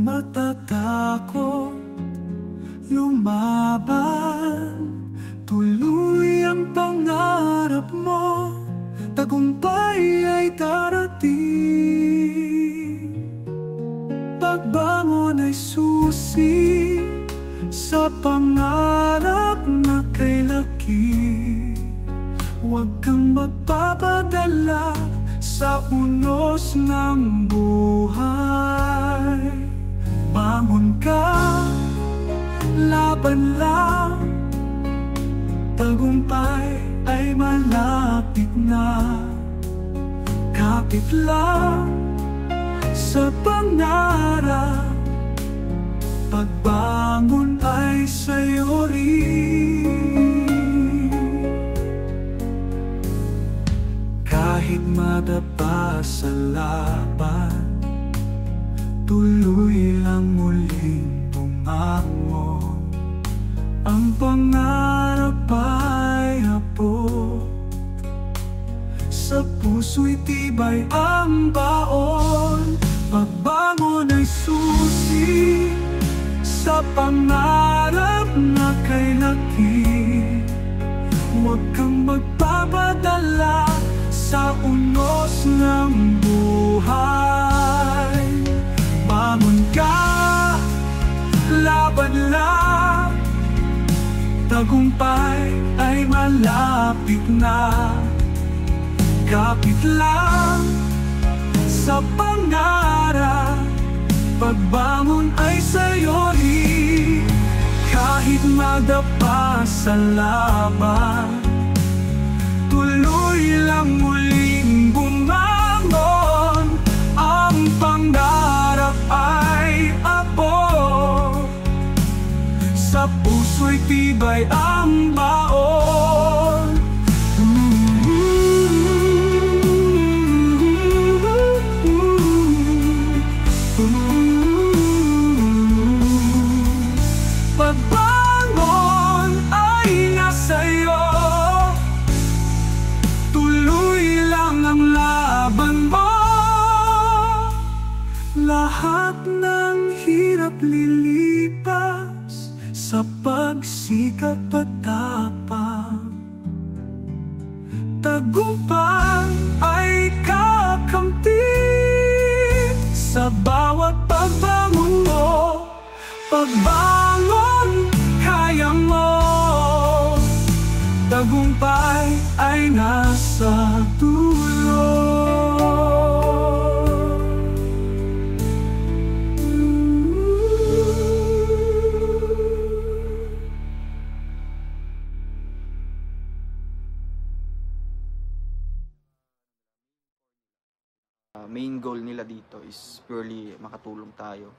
matatakot lumaban. Tuloy ang pangarap mo, tagumpay ay darating. Pagbangon ay susi sa pangarap na kay laki. Huwag kang magpapadala sa unos ng buhay. Bangon ka, laban lang, tagumpay ay malapit na. Kapit lang sa pangarap, pagbangon ay sa'yo rin. Kahit madapa sa laban, tuloy lang muling bumangon. Ang pangarap ay hapon, sa puso'y tibay ang baon. Pagbangon ay susi sa pangarap na kay laki. Huwag kang magpapadala sa unos ng buhay. Bangon ka, laban lang, tagumpay ay malapit na. Kapit lang sa pangarap, pagbangon ay sa'yo rin. Kahit madapa sa laban, tuloy lang muling bumangon. Ang pangarap ay abot, sa puso'y tibay ang baon. Pagbangon ay nasa'yo, tuloy lang ang laban mo. Lahat ng hirap lilipas sa pagsikap at tapang. Tagumpay ay kakamti sa bawat pagbangon mo. Pagbangon, kaya mo. Tagumpay ay nasa dulo. Main goal nila dito is purely makatulong tayo